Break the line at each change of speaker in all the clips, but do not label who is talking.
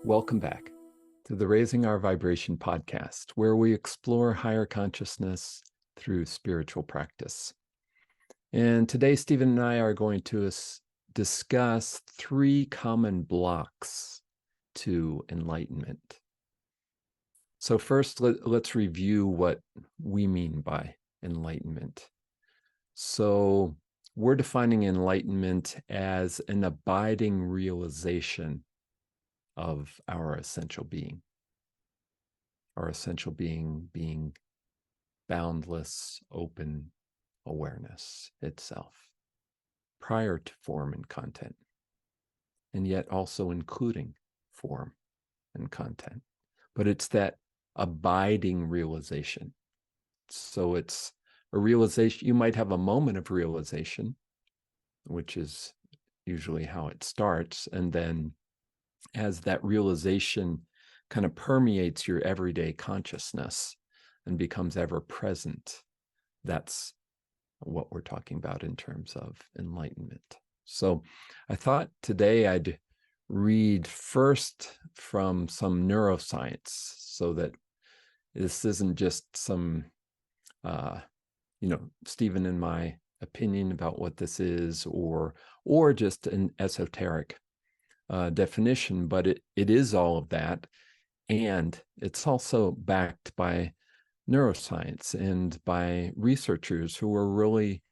Welcome back to the Raising Our Vibration podcast, where we explore higher consciousness through spiritual practice. And today, Stephen and I are going to discuss 3 common blocks to enlightenment. So first, let's review what we mean by enlightenment. So we're defining enlightenment as an abiding realization of our essential being being boundless, open awareness itself, prior to form and content, and yet also including form and content. But it's that abiding realization. So it's a realization. You might have a moment of realization, which is usually how it starts, and then as that realization kind of permeates your everyday consciousness and becomes ever present, that's what we're talking about in terms of enlightenment. So I thought today I'd read first from some neuroscience so that this isn't just some, Stephen and my opinion about what this is, or just an esoteric definition, but it is all of that. And it's also backed by neuroscience and by researchers who are really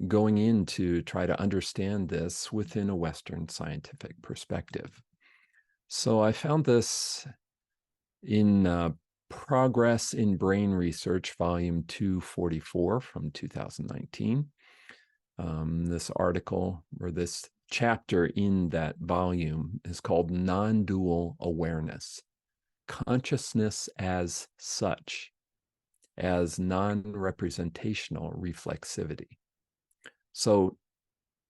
going in to try to understand this within a Western scientific perspective. So I found this in Progress in Brain Research, volume 244 from 2019. This article, or this chapter in that volume, is called Non-Dual Awareness, Consciousness as Such, as Non-Representational Reflexivity. So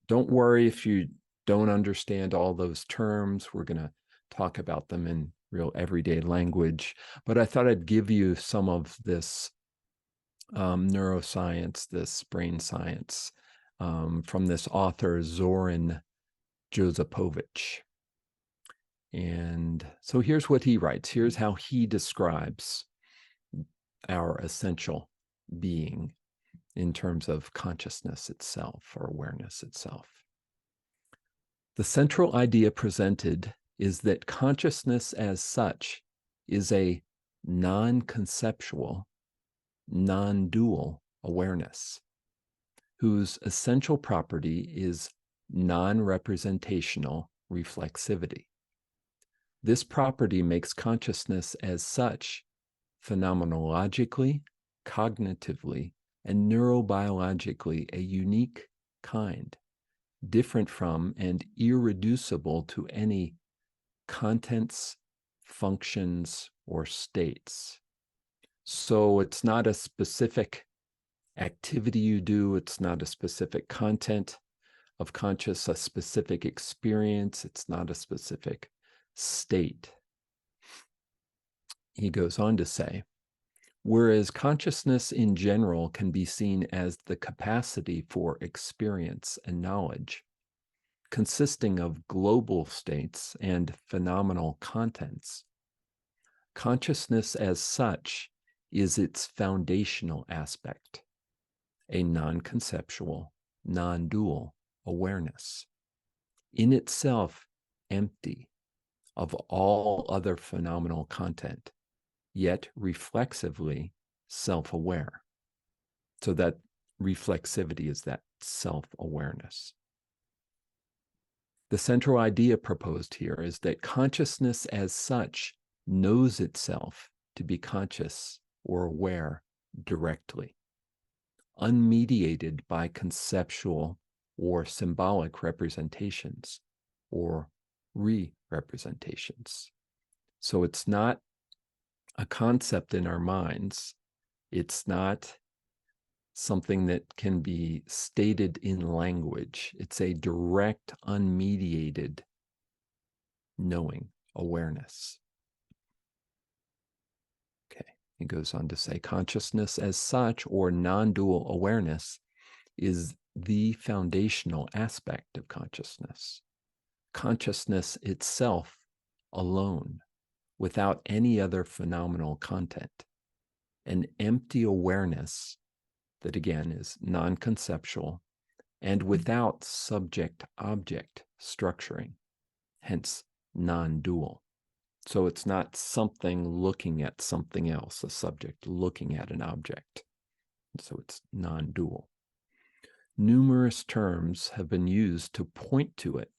don't worry if you don't understand all those terms. We're going to talk about them in real everyday language, but I thought I'd give you some of this neuroscience, this brain science, from this author, Zoran Josipovich. And so here's what he writes. Here's how he describes our essential being in terms of consciousness itself, or awareness itself. The central idea presented is that consciousness as such is a non-conceptual, non-dual awareness, whose essential property is non-representational reflexivity. This property makes consciousness as such phenomenologically, cognitively, and neurobiologically a unique kind, different from and irreducible to any contents, functions, or states. So it's not a specific activity you do, it's not a specific content of conscious, a specific experience, it's not a specific state. He goes on to say, whereas consciousness in general can be seen as the capacity for experience and knowledge, consisting of global states and phenomenal contents, consciousness as such is its foundational aspect, a non-conceptual, non-dual awareness, in itself empty of all other phenomenal content, yet reflexively self-aware. So that reflexivity is that self-awareness. The central idea proposed here is that consciousness as such knows itself to be conscious or aware directly, unmediated by conceptual or symbolic representations or re-representations. So it's not a concept in our minds. It's not something that can be stated in language. It's a direct, unmediated knowing, awareness. Okay, he goes on to say, consciousness as such, or non-dual awareness, is the foundational aspect of consciousness. Consciousness itself alone, without any other phenomenal content. An empty awareness that, again, is non-conceptual and without subject-object structuring, hence non-dual. So it's not something looking at something else, a subject looking at an object. So it's non-dual. Numerous terms have been used to point to it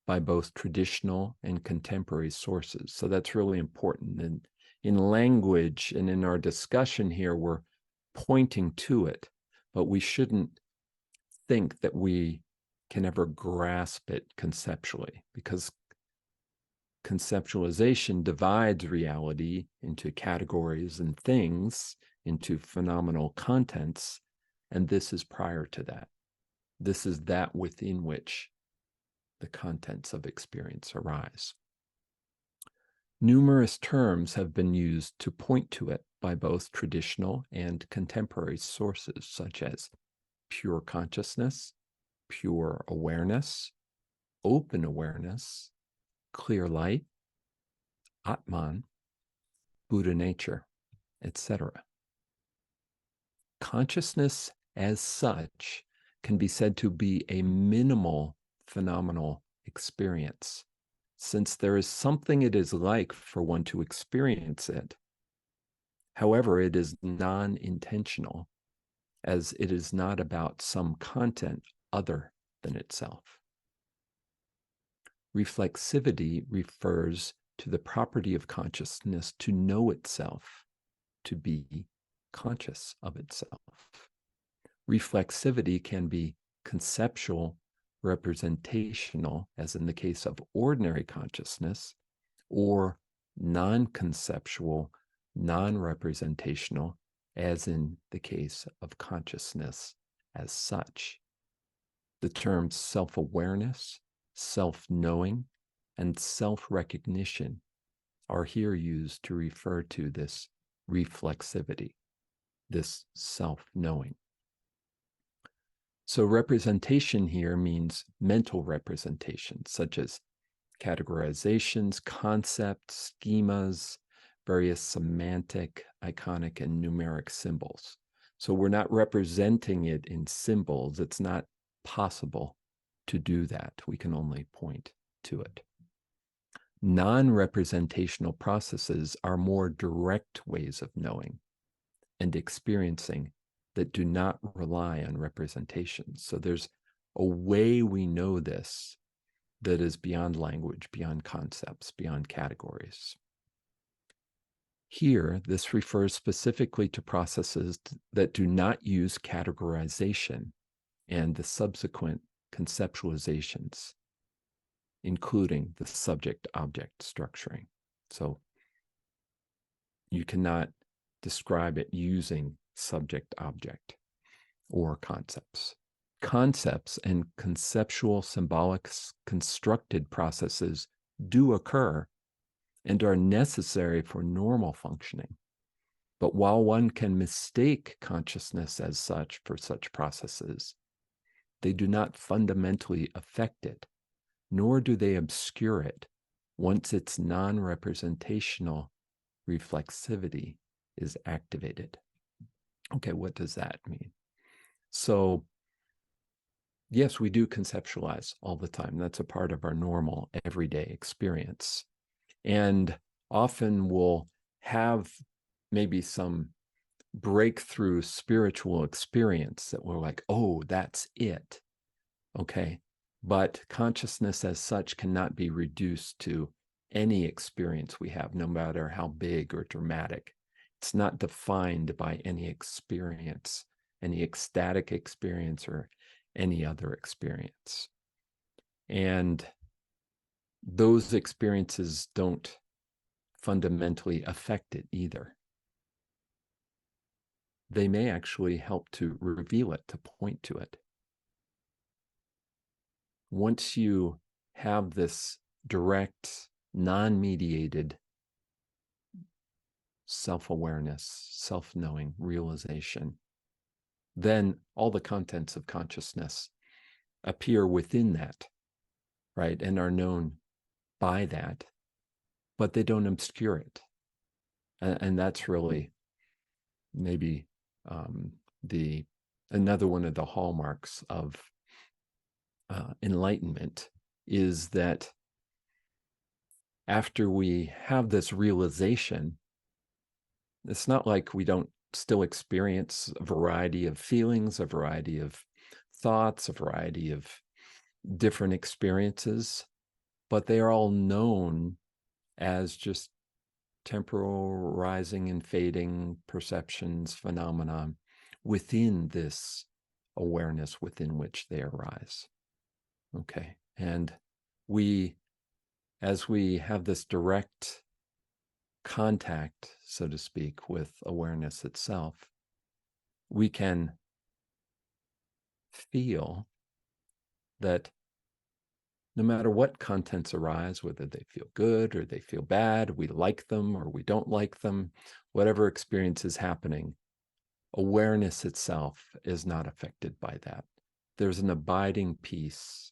by both traditional and contemporary sources. So that's really important. And in language and in our discussion here, we're pointing to it, but we shouldn't think that we can ever grasp it conceptually, because conceptualization divides reality into categories and things, into phenomenal contents, and this is prior to that. This is that within which the contents of experience arise. Numerous terms have been used to point to it by both traditional and contemporary sources, such as pure consciousness, pure awareness, open awareness, clear light, Atman, Buddha nature, etc. Consciousness as such can be said to be a minimal phenomenal experience, since there is something it is like for one to experience it. However, it is non-intentional, as it is not about some content other than itself. Reflexivity refers to the property of consciousness to know itself, to be conscious of itself. Reflexivity can be conceptual, representational, as in the case of ordinary consciousness, or non-conceptual, non-representational, as in the case of consciousness as such. The terms self-awareness, self-knowing, and self-recognition are here used to refer to this reflexivity, this self-knowing. So representation here means mental representation, such as categorizations, concepts, schemas, various semantic, iconic, and numeric symbols. So we're not representing it in symbols. It's not possible to do that. We can only point to it. Non-representational processes are more direct ways of knowing and experiencing that do not rely on representation. So there's a way we know this that is beyond language, beyond concepts, beyond categories. Here, this refers specifically to processes that do not use categorization and the subsequent conceptualizations, including the subject-object structuring. So you cannot describe it using subject-object or concepts. Concepts and conceptual symbolic constructed processes do occur and are necessary for normal functioning. But while one can mistake consciousness as such for such processes, they do not fundamentally affect it, nor do they obscure it once its non-representational reflexivity is activated. Okay, what does that mean? So, yes, we do conceptualize all the time. That's a part of our normal everyday experience. And often we'll have maybe some breakthrough spiritual experience that we're like, oh, that's it. Okay. But consciousness as such cannot be reduced to any experience we have, no matter how big or dramatic. It's not defined by any experience, any ecstatic experience or any other experience. And those experiences don't fundamentally affect it either. They may actually help to reveal it, to point to it. Once you have this direct, non-mediated self-awareness, self-knowing realization, then all the contents of consciousness appear within that, right, and are known by that. but they don't obscure it. And that's really maybe the another one of the hallmarks of enlightenment, is that after we have this realization, it's not like we don't still experience a variety of feelings, a variety of thoughts, a variety of different experiences, but they are all known as just temporal rising and fading perceptions, phenomena within this awareness within which they arise. Okay. And we, as we have this direct contact, so to speak, with awareness itself, we can feel that no matter what contents arise, whether they feel good or they feel bad, we like them or we don't like them, whatever experience is happening, awareness itself is not affected by that. There's an abiding peace,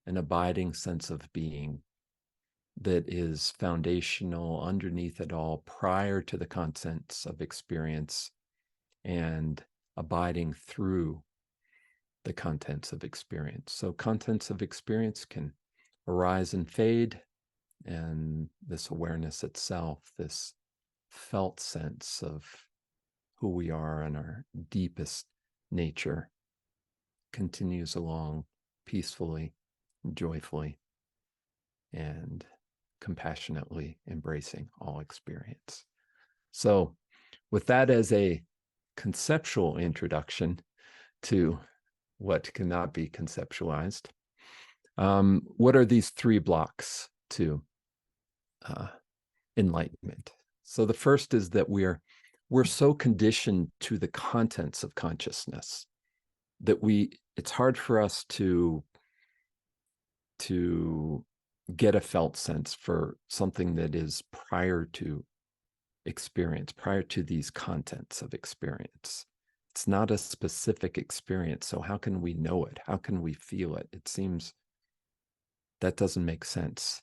an abiding sense of being that is foundational underneath it all, prior to the contents of experience and abiding through the contents of experience. So contents of experience can arise and fade, and this awareness itself, this felt sense of who we are and our deepest nature, continues along peacefully, joyfully, and compassionately embracing all experience. So with that as a conceptual introduction to what cannot be conceptualized, what are these three blocks to enlightenment? So the first is that we're so conditioned to the contents of consciousness that it's hard for us to get a felt sense for something that is prior to experience, prior to these contents of experience. It's not a specific experience, so how can we know it? How can we feel it? It seems that doesn't make sense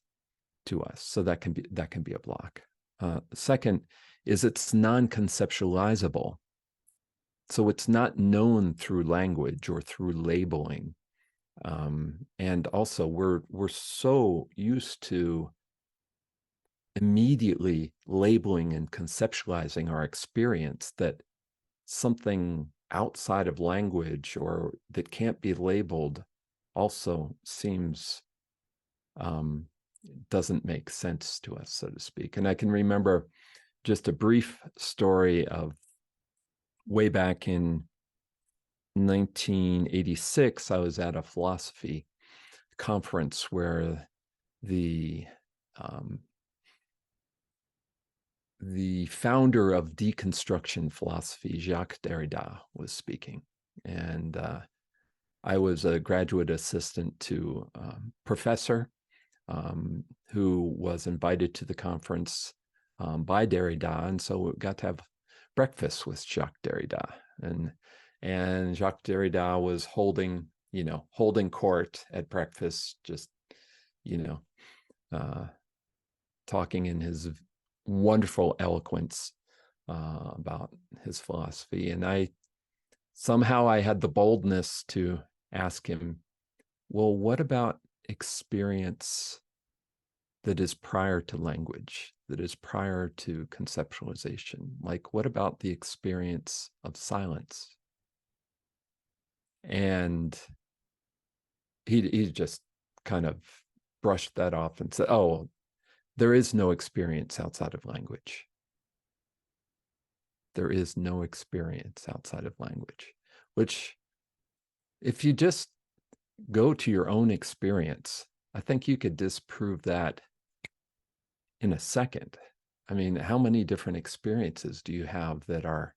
to us. So that can be a block. Second is it's non-conceptualizable. So it's not known through language or through labeling. And also we're so used to immediately labeling and conceptualizing our experience that something outside of language or that can't be labeled also seems doesn't make sense to us, so to speak. And I can remember just a brief story of way back in 1986, I was at a philosophy conference where the founder of deconstruction philosophy, Jacques Derrida, was speaking. And I was a graduate assistant to a professor who was invited to the conference by Derrida. And so we got to have breakfast with Jacques Derrida. And Jacques Derrida was holding court at breakfast, just, talking in his wonderful eloquence about his philosophy. And I had the boldness to ask him, well, what about experience that is prior to language, that is prior to conceptualization? Like, what about the experience of silence? And he just kind of brushed that off and said, oh, there is no experience outside of language. There is no experience outside of language, which, if you just go to your own experience, I think you could disprove that in a second. I mean, how many different experiences do you have that are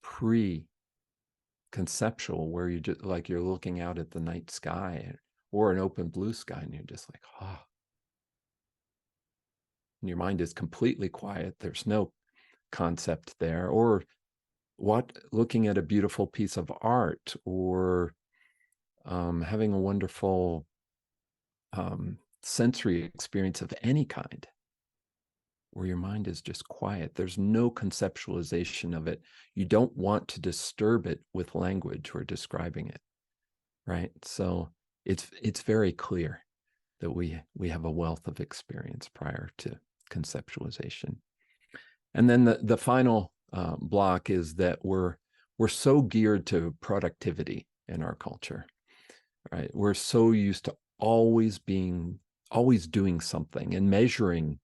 pre-conceptual, where you just like you're looking out at the night sky or an open blue sky and you're just like, oh, and your mind is completely quiet. There's no concept there. Or looking at a beautiful piece of art, or having a wonderful sensory experience of any kind. where your mind is just quiet. There's no conceptualization of it. You don't want to disturb it with language or describing it, right? So it's very clear that we have a wealth of experience prior to conceptualization. And then the final block is that we're so geared to productivity in our culture, right? We're so used to always doing something and measuring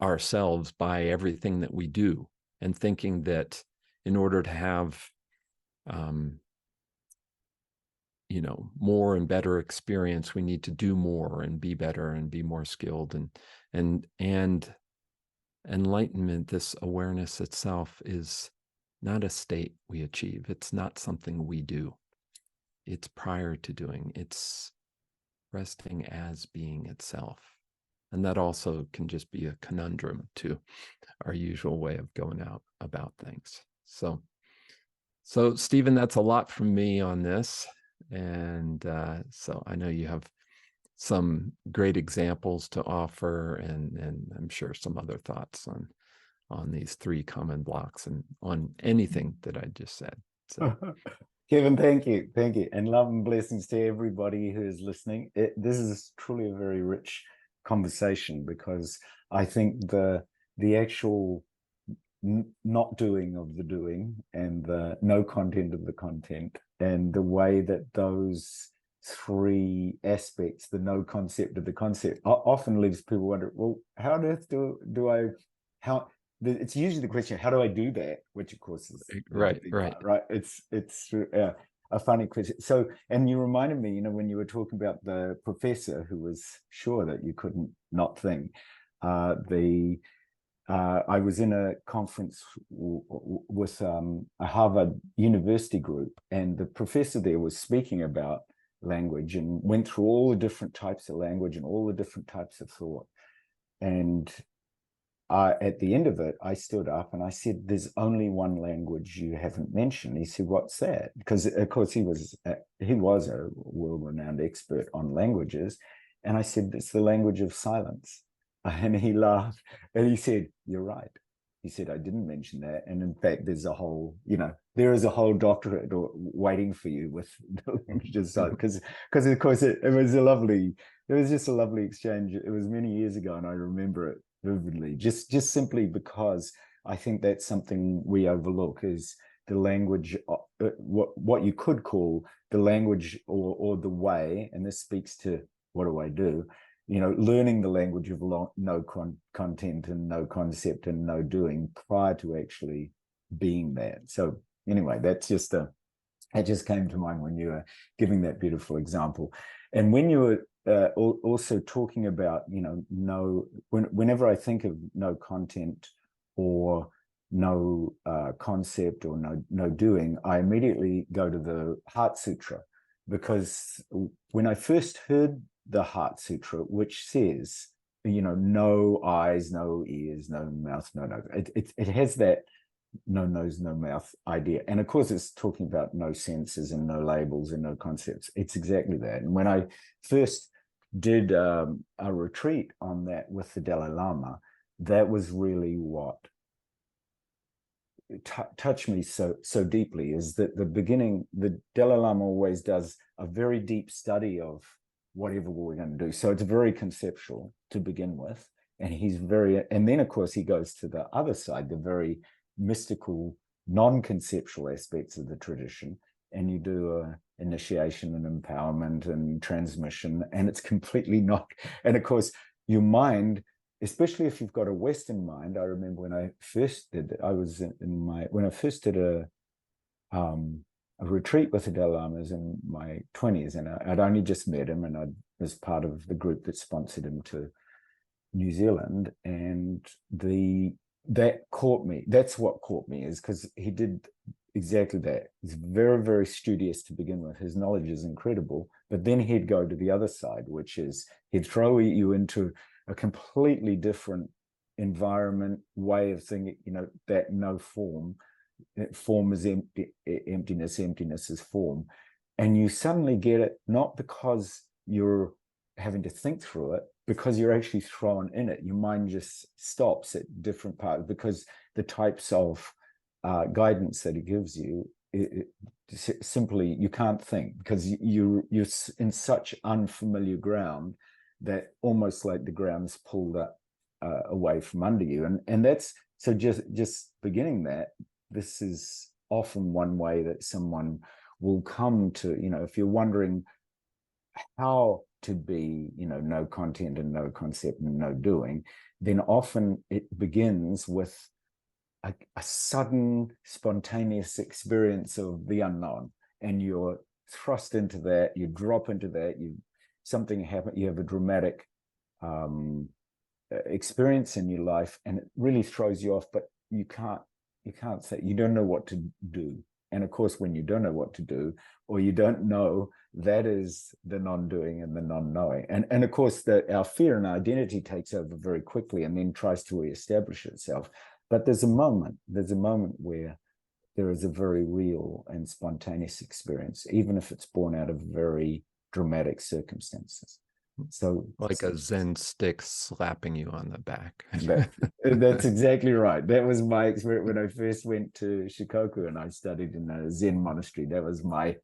ourselves by everything that we do, and thinking that in order to have more and better experience, we need to do more and be better and be more skilled. And enlightenment, this awareness itself, is not a state we achieve. It's not something we do. It's prior to doing. It's resting as being itself. And that also can just be a conundrum to our usual way of going out about things. So Stephen, that's a lot from me on this. And so I know you have some great examples to offer, and I'm sure some other thoughts on these 3 common blocks and on anything that I just said. So
Kevin, thank you. And love and blessings to everybody who is listening. This is truly a very rich conversation, because I think the actual not doing of the doing, and the no content of the content, and the way that those 3 aspects, the no concept of the concept, often leaves people wonder, well, how on earth do I, how, it's usually the question, how do I do that? Which of course is
right.
It's a funny question. So, and you reminded me, when you were talking about the professor who was sure that you couldn't not think, I was in a conference with a Harvard University group, and the professor there was speaking about language and went through all the different types of language and all the different types of thought. And at the end of it, I stood up and I said, there's only one language you haven't mentioned. He said, what's that? Because of course he was a world-renowned expert on languages. And I said, it's the language of silence. And he laughed and he said, you're right. He said, I didn't mention that. And in fact, there's a whole, there is a whole doctorate waiting for you with the language of silence. Because of course it was just a lovely exchange. It was many years ago and I remember it vividly, just simply because I think that's something we overlook, is the language, what you could call the language or the way, and this speaks to what do I do, learning the language of no content and no concept and no doing prior to actually being that. So anyway, that just came to mind when you were giving that beautiful example. And when you were also talking about, whenever I think of no content or no concept or no doing, I immediately go to the Heart Sutra, because when I first heard the Heart Sutra, which says, no eyes, no ears, no mouth, no nose. It has that no nose, no mouth idea. And of course, it's talking about no senses and no labels and no concepts. It's exactly that. And when I first did a retreat on that with the Dalai Lama, that was really what touched me so deeply, is that the Dalai Lama always does a very deep study of whatever we're going to do. So it's very conceptual to begin with. And then of course he goes to the other side, the very mystical, non-conceptual aspects of the tradition. And you do initiation and empowerment and transmission, and it's completely not. And of course, your mind, especially if you've got a Western mind. I remember when I first did, when I first did a retreat with the Dalai Lamas in my 20s, and I'd only just met him, and I was part of the group that sponsored him to New Zealand, and that caught me. That's what caught me, is because he did exactly that. He's very, very studious to begin with. His knowledge is incredible, but then he'd go to the other side, which is he'd throw you into a completely different environment, way of thinking, that no form. Form is emptiness, emptiness is form. And you suddenly get it, not because you're having to think through it, because you're actually thrown in it. Your mind just stops at different parts because the types of guidance that it gives you, simply you can't think because you're in such unfamiliar ground that almost like the ground's pulled up away from under you. And that's, so just beginning that, this is often one way that someone will come to, if you're wondering how to be, no content and no concept and no doing, then often it begins with a sudden spontaneous experience of the unknown, and you're thrust into that, you drop into that, something happen, you have a dramatic experience in your life, and it really throws you off, but you can't say, you don't know what to do. And of course, when you don't know what to do, or you don't know, that is the non-doing and the non-knowing. And of course, our fear and identity takes over very quickly and then tries to reestablish itself. But there's a moment where there is a very real and spontaneous experience, even if it's born out of very dramatic circumstances. So,
like a Zen stick slapping you on the back.
That's exactly right. That was my experience when I first went to Shikoku and I studied in a Zen monastery. That was my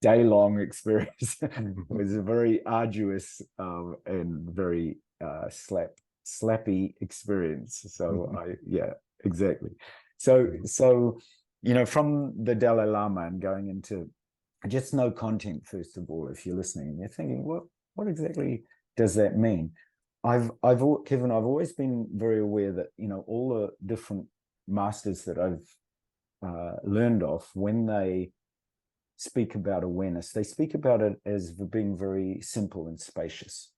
day-long experience. It was a very arduous and very slappy experience. So yeah, exactly. So from the Dalai Lama and going into just no content, first of all, if you're listening, you're thinking, what exactly does that mean? Kevin, I've always been very aware that, all the different masters that I've learned of, when they speak about awareness, they speak about it as being very simple and spacious.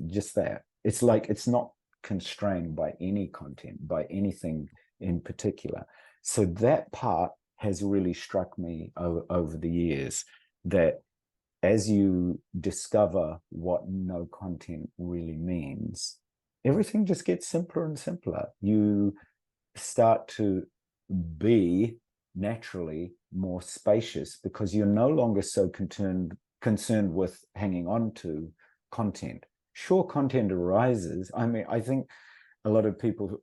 Just that. It's like, it's not constrained by any content, by anything in particular. So that part has really struck me over the years, that as you discover what no content really means, everything just gets simpler and simpler. You start to be naturally more spacious because you're no longer so concerned with hanging on to content. Sure, content arises. I mean, I think a lot of people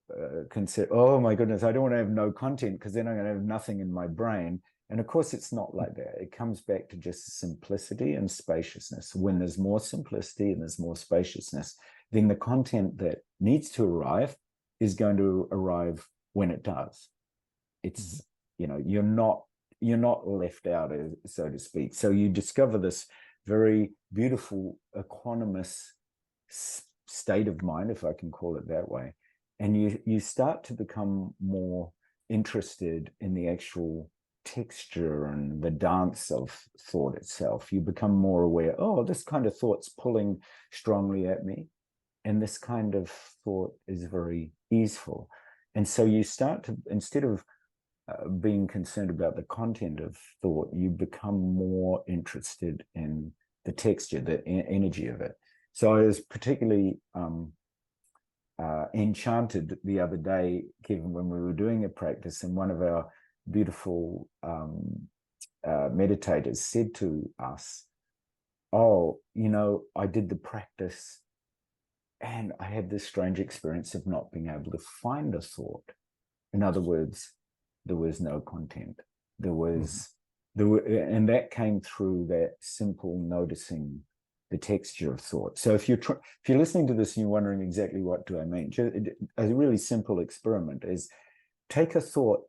can say, oh my goodness, I don't want to have no content because then I'm going to have nothing in my brain. And of course, it's not like that. It comes back to just simplicity and spaciousness. When there's more simplicity and there's more spaciousness, then the content that needs to arrive is going to arrive when it does. It's, you're not left out, so to speak. So you discover this very beautiful, equanimous state of mind, if I can call it that way. And you start to become more interested in the actual texture and the dance of thought itself. You become more aware, oh, this kind of thought's pulling strongly at me, and this kind of thought is very easeful. And so you start to, instead of being concerned about the content of thought, you become more interested in the texture, the energy of it. So I was particularly enchanted the other day, Kevin, when we were doing a practice, and one of our beautiful meditators said to us, oh, I did the practice and I had this strange experience of not being able to find a thought. In other words, there was no content. And that came through that simple noticing the texture of thought. So if you're listening to this and you're wondering exactly what do I mean, a really simple experiment is take a thought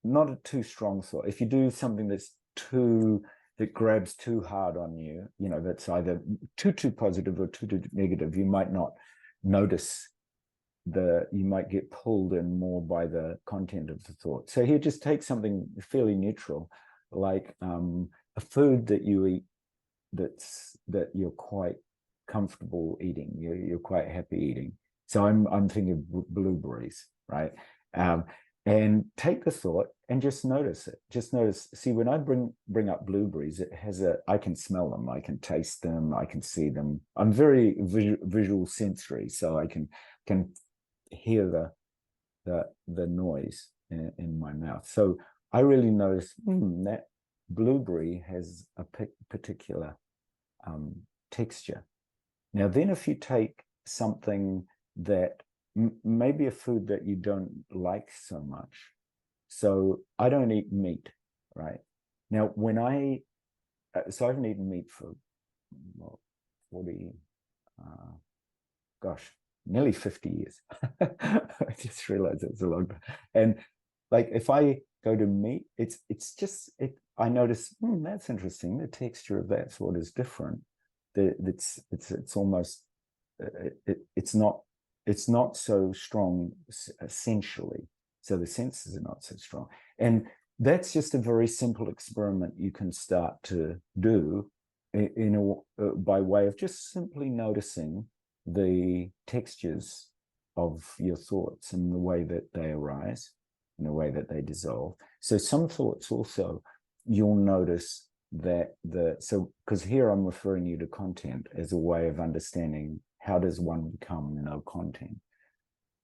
not a too strong thought. If you do something that grabs too hard on you, that's either too positive or too negative, you might not notice you might get pulled in more by the content of the thought. So here, just take something fairly neutral, like a food that you eat that you're quite comfortable eating, you're quite happy eating. So I'm thinking of blueberries, right? And take the thought and just notice it. Just notice. See, when I bring up blueberries, I can smell them, I can taste them, I can see them. I'm very visual sensory, so I can hear the noise in my mouth. So I really notice that blueberry has a particular texture. Now, then if you take something that maybe a food that you don't like so much. So I don't eat meat, right? Now, when so I haven't eaten meat for, well, 40, gosh, nearly 50 years. I just realized it's a long time. And like, if I go to meat, it's just, I notice, that's interesting. The texture of that sort is different. It's almost, it's not so strong essentially. So the senses are not so strong. And that's just a very simple experiment you can start to do by way of just simply noticing the textures of your thoughts and the way that they arise and the way that they dissolve. So some thoughts also, you'll notice that because here I'm referring you to content as a way of understanding how does one become no content.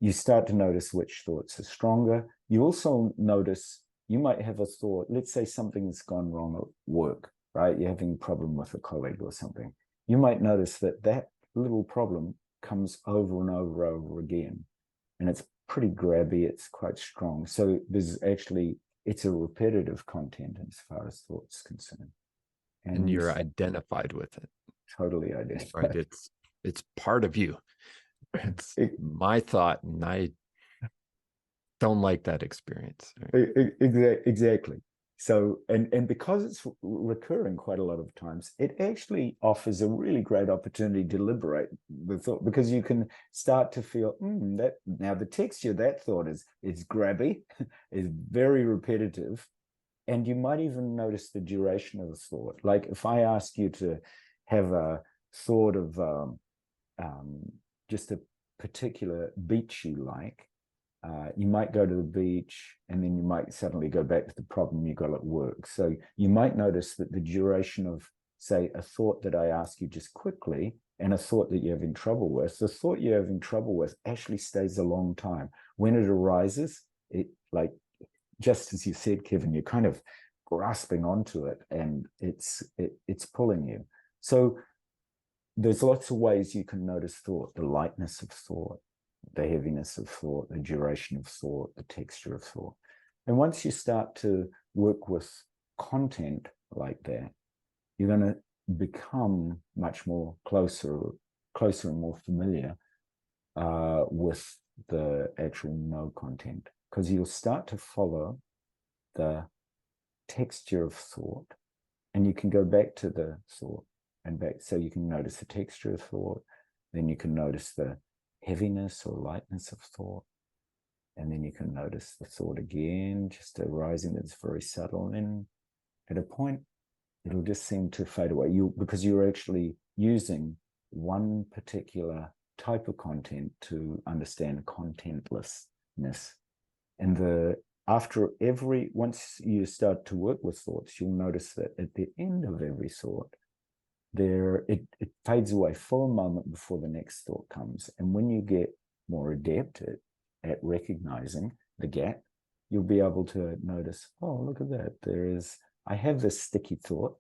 You start to notice which thoughts are stronger. You also notice, you might have a thought, let's say something's gone wrong at work, right? You're having a problem with a colleague or something. You might notice that little problem comes over and over again. And it's pretty grabby, it's quite strong. So it's a repetitive content as far as thought's concerned.
And you're identified with it.
Totally identified.
Right? It's part of you. It's my thought, and I don't like that experience.
Right? Exactly. So, and because it's recurring quite a lot of times, it actually offers a really great opportunity to liberate the thought, because you can start to feel that now the texture of that thought is grabby, is very repetitive, and you might even notice the duration of the thought. Like if I ask you to have a thought of just a particular beach you like, you might go to the beach and then you might suddenly go back to the problem you got at work. So you might notice that the duration of, say, a thought that I ask you just quickly and a thought that you're having trouble with, the thought you're having trouble with actually stays a long time. When it arises, it, like, just as you said, Kevin, you're kind of grasping onto it and it's pulling you. So there's lots of ways you can notice thought: the lightness of thought, the heaviness of thought, the duration of thought, the texture of thought. And once you start to work with content like that, you're going to become much more closer and more familiar with the actual no content, because you'll start to follow the texture of thought, and you can go back to the thought and back. So you can notice the texture of thought, then you can notice the heaviness or lightness of thought, and then you can notice the thought again just arising. That's very subtle, and at a point it'll just seem to fade away, because you're actually using one particular type of content to understand contentlessness. And once you start to work with thoughts, you'll notice that at the end of every thought, it fades away for a moment before the next thought comes. And when you get more adept at recognizing the gap, you'll be able to notice, oh, look at that. I have this sticky thought,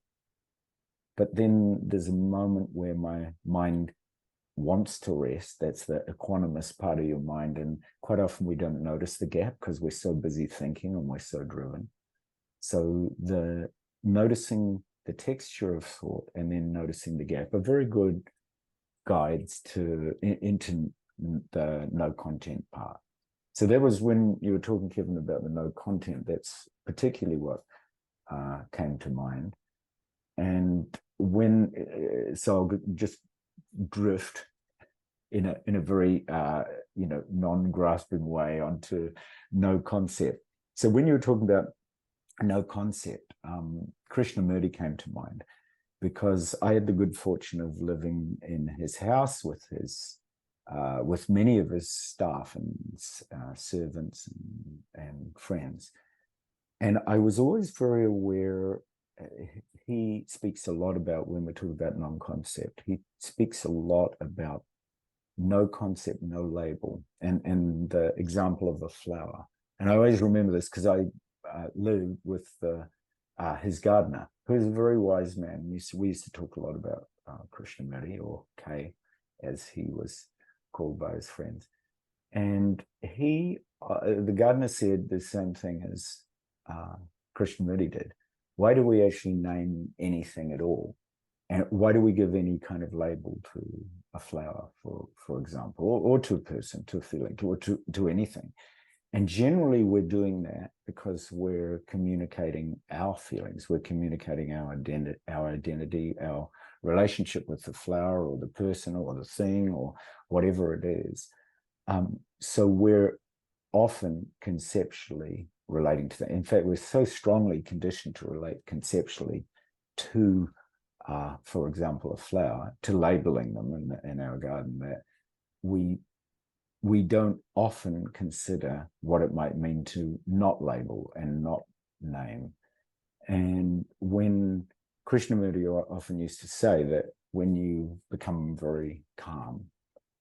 but then there's a moment where my mind wants to rest. That's the equanimous part of your mind. And quite often we don't notice the gap because we're so busy thinking and we're so driven. So noticing the texture of thought and then noticing the gap are very good guides into the no content part. So that was when you were talking, Kevin, about the no content. That's particularly what came to mind. And so I'll just drift in a very non-grasping way onto no concept. So when you were talking about no concept, Krishnamurti came to mind, because I had the good fortune of living in his house with many of his staff and servants and friends. And I was always very aware. He speaks a lot about, when we're talking about non-concept, he speaks a lot about no concept, no label, and the example of a flower. And I always remember this because I lived with his gardener, who is a very wise man. We used to talk a lot about Krishnamurti, or K, as he was called by his friends. And the gardener said the same thing as Krishnamurti did. Why do we actually name anything at all? And why do we give any kind of label to a flower, for example, or to a person, to a feeling, to anything? And generally we're doing that because we're communicating our feelings, we're communicating our identity, our relationship with the flower or the person or the thing or whatever it is. So we're often conceptually relating to that. In fact, we're so strongly conditioned to relate conceptually to, for example, a flower, to labeling them in our garden, that we don't often consider what it might mean to not label and not name. And when Krishnamurti often used to say that when you become very calm,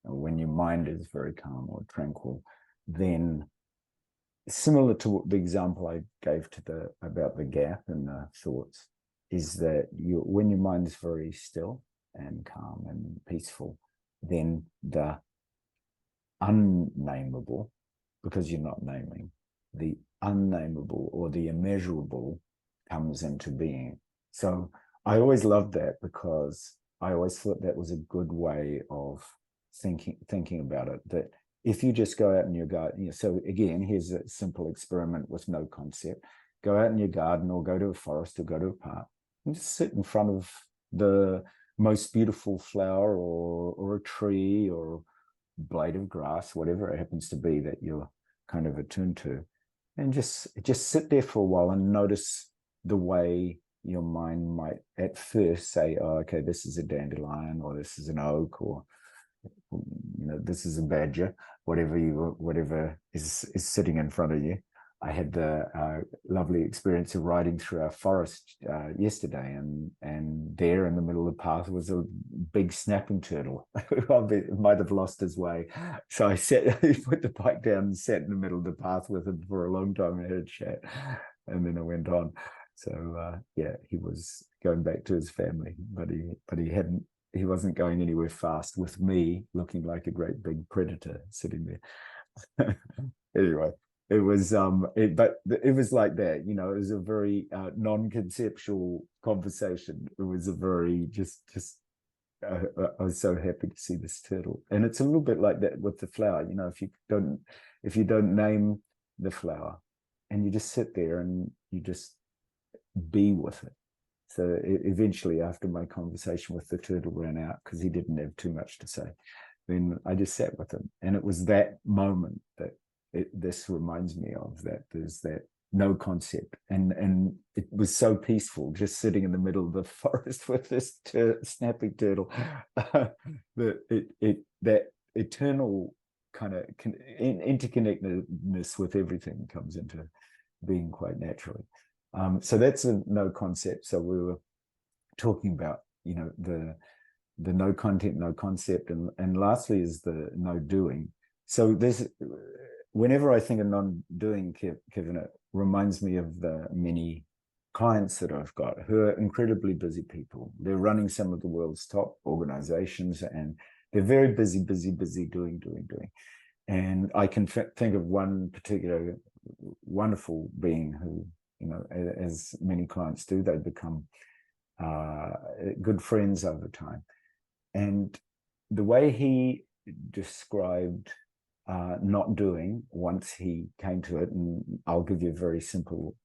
or when your mind is very calm or tranquil, then similar to the example I gave about the gap in the thoughts, is that when your mind is very still and calm and peaceful, then the unnameable, because you're not naming, the unnameable or the immeasurable comes into being. So I always loved that, because I always thought that was a good way of thinking about it, that if you just go out in your garden, so again, here's a simple experiment with no concept. Go out in your garden or go to a forest or go to a park and just sit in front of the most beautiful flower or a tree or blade of grass, whatever it happens to be that you're kind of attuned to, and just sit there for a while and notice the way your mind might at first say, oh, okay, this is a dandelion, or this is an oak, or this is a badger, whatever is sitting in front of you. I had the lovely experience of riding through our forest yesterday, and there in the middle of the path was a big snapping turtle. Might have lost his way. So I put the bike down and sat in the middle of the path with him for a long time and had a chat, and then I went on. So yeah, he was going back to his family, but he wasn't going anywhere fast with me looking like a great big predator sitting there. Anyway, it was but it was like that, it was a very non-conceptual conversation. It was a very I was so happy to see this turtle. And it's a little bit like that with the flower. If you don't name the flower, and you just sit there and you just be with it. So eventually, after my conversation with the turtle ran out, because he didn't have too much to say, then I just sat with him. And it was that moment that this reminds me of, that there's that no concept. And it was so peaceful, just sitting in the middle of the forest with this snapping turtle, that eternal kind of interconnectedness with everything comes into being quite naturally. So that's a no concept. So we were talking about, the no content, no concept, and lastly is the no doing. So whenever I think of non-doing, Kevin, it reminds me of the many clients that I've got who are incredibly busy people. They're running some of the world's top organizations, and they're very busy doing. And I can think of one particular wonderful being who, as many clients do, they become good friends over time. And the way he described not doing, once he came to it, and I'll give you a very simple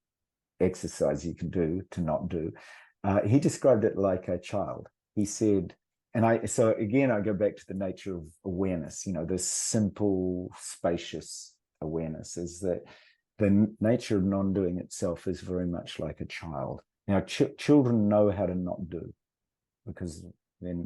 exercise you can do to not do, he described it like a child. He said, so again, I go back to the nature of awareness, this simple, spacious awareness, is that the nature of non-doing itself is very much like a child. Now, children know how to not do, because they're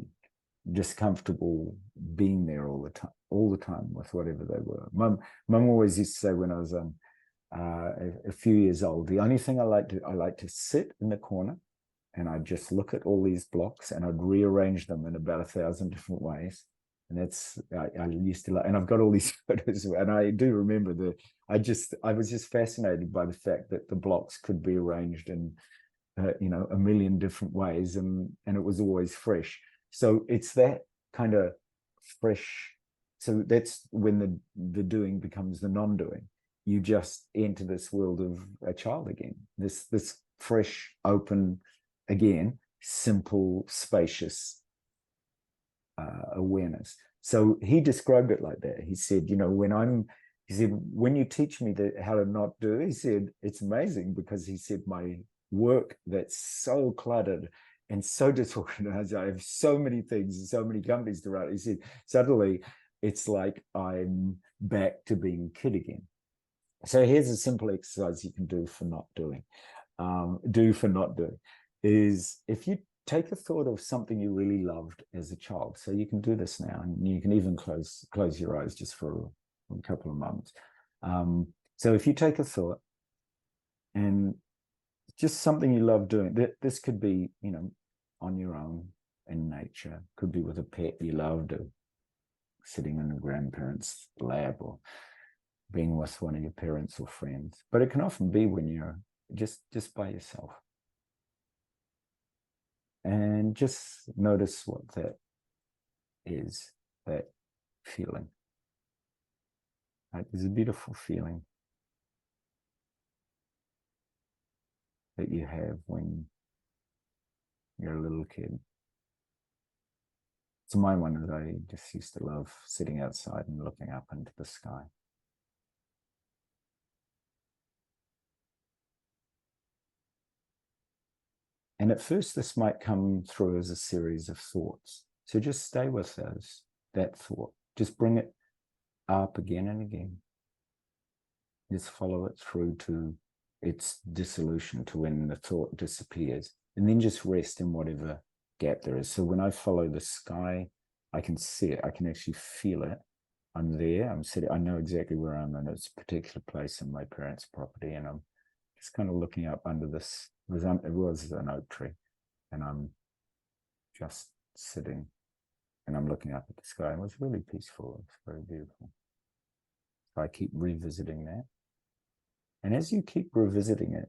just comfortable being there all the time with whatever they were. Mum always used to say, when I was a few years old, the only thing I like to sit in the corner, and I'd just look at all these blocks, and I'd rearrange them in about 1,000 different ways. And that's, I used to like, and I've got all these photos, and I do remember I was just fascinated by the fact that the blocks could be arranged in, a million different ways, and it was always fresh. So it's that kind of fresh So that's when the doing becomes the non-doing. You just enter this world of a child again, this fresh, open, again, simple, spacious awareness. So he described it like that. He said, you know, he said, when you teach me how to not do, he said, it's amazing, because he said, my work that's so cluttered and so disorganized, I have so many things and so many companies to run. He said, suddenly it's like I'm back to being a kid again. So here's a simple exercise you can do for not doing. Is if you take a thought of something you really loved as a child. So you can do this now, and you can even close your eyes just for a couple of moments. So if you take a thought and just something you love doing, this could be, you know, on your own in nature, could be with a pet you loved, or sitting in a grandparent's lap, or being with one of your parents or friends. But it can often be when you're just by yourself. And just notice what that is, that feeling. Right? There's a beautiful feeling that you have when you're a little kid. So my one is, I just used to love sitting outside and looking up into the sky. And at first, this might come through as a series of thoughts. So just stay with that thought. Just bring it up again and again. Just follow it through to its dissolution, to when the thought disappears. And then just rest in whatever gap there is. So when I follow the sky, I can see it. I can actually feel it. I'm there. I'm sitting. I know exactly where I'm in. It's a particular place in my parents' property, and I'm just kind of looking up under this. It was an oak tree, and I'm just sitting, and I'm looking up at the sky. It was really peaceful. It's very beautiful. So I keep revisiting that, and as you keep revisiting it,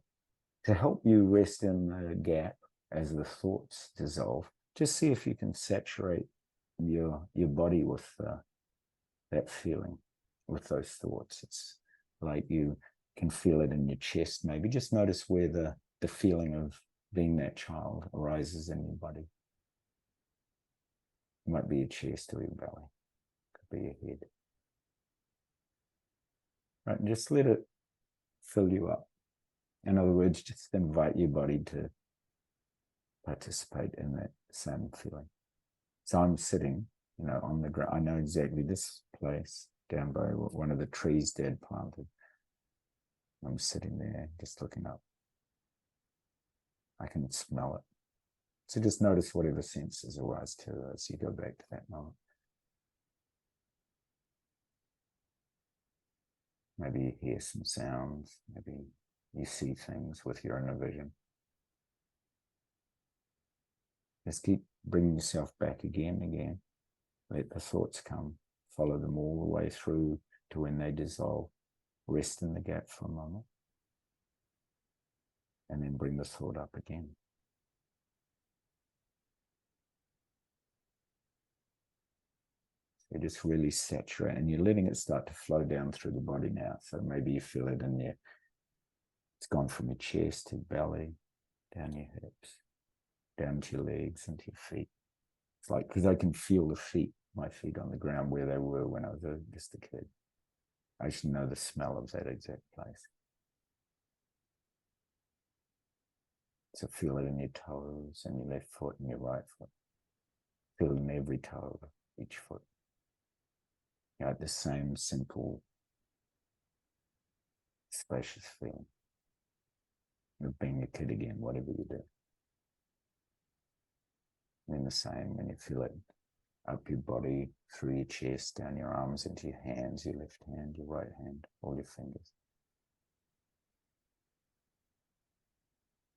to help you rest in the gap as the thoughts dissolve, just see if you can saturate your body with that feeling, with those thoughts. It's like you can feel it in your chest. Maybe just notice where the feeling of being that child arises in your body. It might be your chest or your belly. It could be your head. Right, and just let it fill you up. In other words, just invite your body to participate in that same feeling. So I'm sitting, you know, on the ground. I know exactly this place down by one of the trees Dad planted. I'm sitting there just looking up. I can smell it. So just notice whatever senses arise to as you go back to that moment. Maybe you hear some sounds. Maybe you see things with your inner vision. Just keep bringing yourself back again and again. Let the thoughts come. Follow them all the way through to when they dissolve. Rest in the gap for a moment. And then bring the thought up again. You're just really saturate, and you're letting it start to flow down through the body now. So maybe you feel it in there. It's gone from your chest to your belly, down your hips, down to your legs, into your feet. It's like, because I can feel my feet on the ground where they were when I was just a kid. I should know the smell of that exact place. So feel it in your toes, and your left foot and your right foot. Feel it in every toe of each foot. You know, the same simple, spacious feeling of being a kid again, whatever you do. And then the same when you feel it up your body, through your chest, down your arms, into your hands, your left hand, your right hand, all your fingers.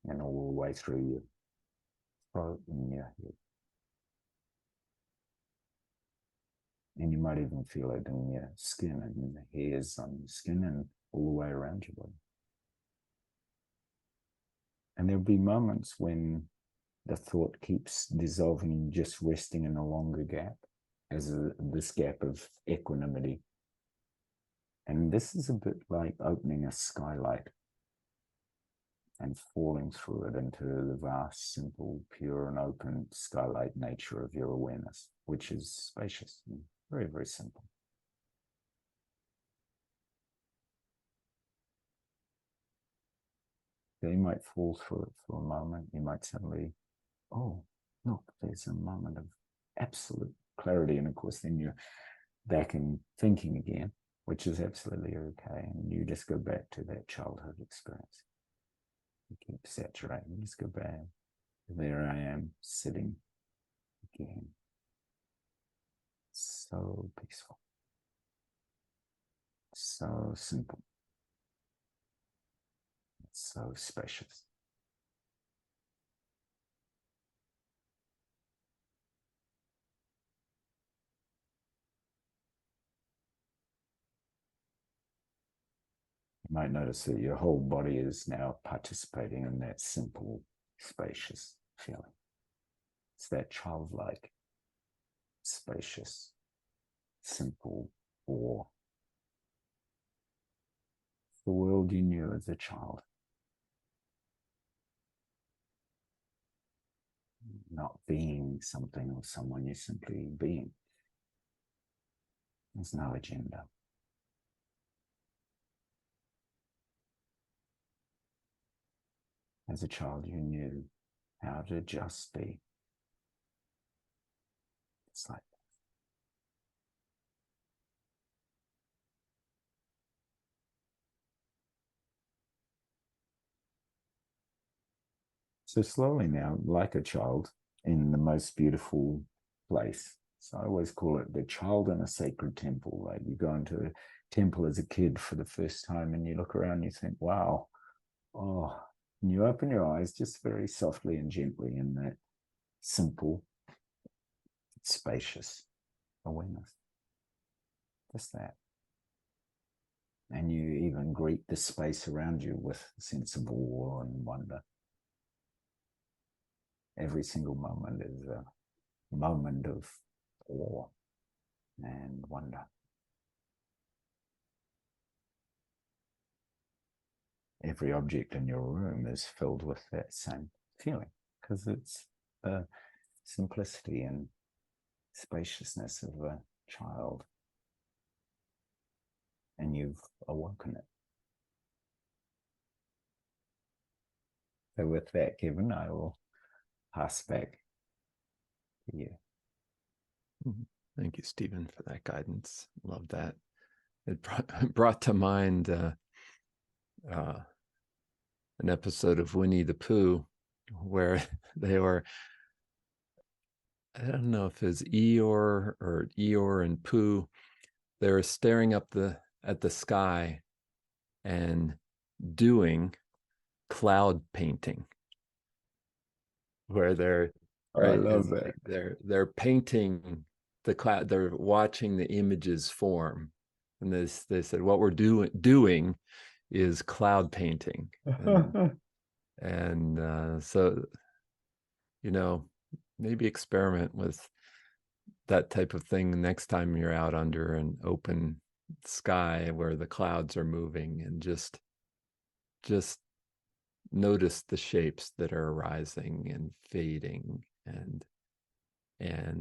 And all the way through your throat and your head. And you might even feel it in your skin and in the hairs on your skin and all the way around your body. And there'll be moments when the thought keeps dissolving and just resting in a longer gap. as this gap of equanimity. And this is a bit like opening a skylight and falling through it into the vast, simple, pure and open skylight nature of your awareness, which is spacious and very, very simple. You might fall through it for a moment. You might suddenly, oh, look, there's a moment of absolute clarity. And of course, then you're back in thinking again, which is absolutely okay. And you just go back to that childhood experience. You keep saturating, you just go back. There I am sitting again. So peaceful. So simple. So spacious. You might notice that your whole body is now participating in that simple, spacious feeling. It's that childlike, spacious, simple awe. The world you knew as a child. Not being something or someone, you're simply being. There's no agenda. As a child, you knew how to just be. It's like that. So slowly now, like a child in the most beautiful place. So I always call it the child in a sacred temple. Like you go into a temple as a kid for the first time and you look around and you think, wow, oh, and you open your eyes just very softly and gently in that simple, spacious awareness. Just that. And you even greet the space around you with a sense of awe and wonder. Every single moment is a moment of awe and wonder. Every object in your room is filled with that same feeling because it's the simplicity and spaciousness of a child. And you've awoken it. So with that, Kevin, I will pass back to you.
Thank you, Stephen, for that guidance. Love that. It brought to mind an episode of Winnie the Pooh where they were, I don't know if it's Eeyore and Pooh, they were staring up at the sky and doing cloud painting, where they're
I love that.
They're painting the cloud. They're watching the images form, and they said what we're doing is cloud painting, and so maybe experiment with that type of thing next time you're out under an open sky where the clouds are moving, and just notice the shapes that are arising and fading, and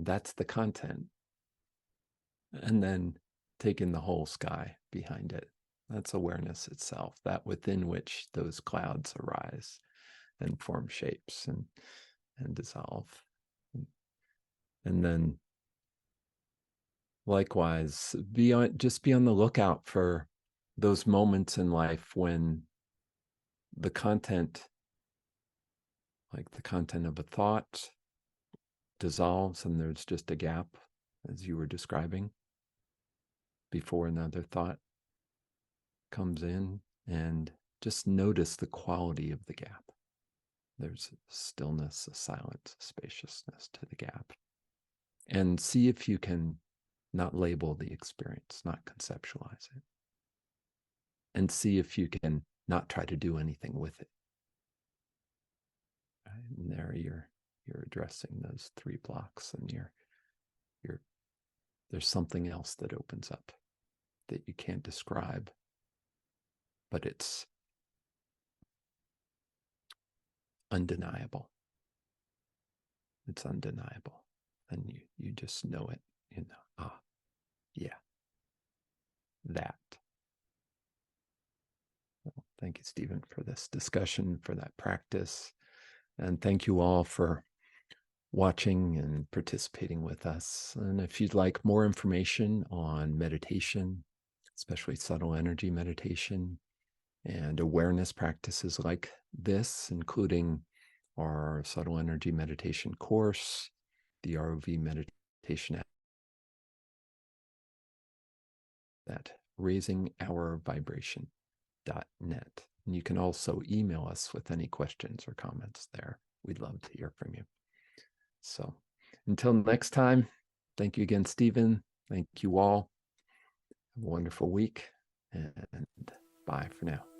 that's the content. And then take in the whole sky behind it. That's awareness itself, that within which those clouds arise and form shapes and dissolve. And then likewise, just be on the lookout for those moments in life when the content, like the content of a thought, dissolves and there's just a gap, as you were describing, before another thought comes in, and just notice the quality of the gap. There's a stillness, a silence, a spaciousness to the gap. And see if you can not label the experience, not conceptualize it. And see if you can not try to do anything with it. Right? And there you're addressing those 3 blocks, and you're There's something else that opens up that you can't describe, but it's undeniable. It's undeniable. And you just know it, yeah, that. Well, thank you, Stephen, for this discussion, for that practice. And thank you all for watching and participating with us. And if you'd like more information on meditation, especially subtle energy meditation and awareness practices like this, including our subtle energy meditation course, the ROV meditation app, at raisingourvibration.net. And you can also email us with any questions or comments there. We'd love to hear from you. So until next time, thank you again, Stephen. Thank you all. Have a wonderful week, and bye for now.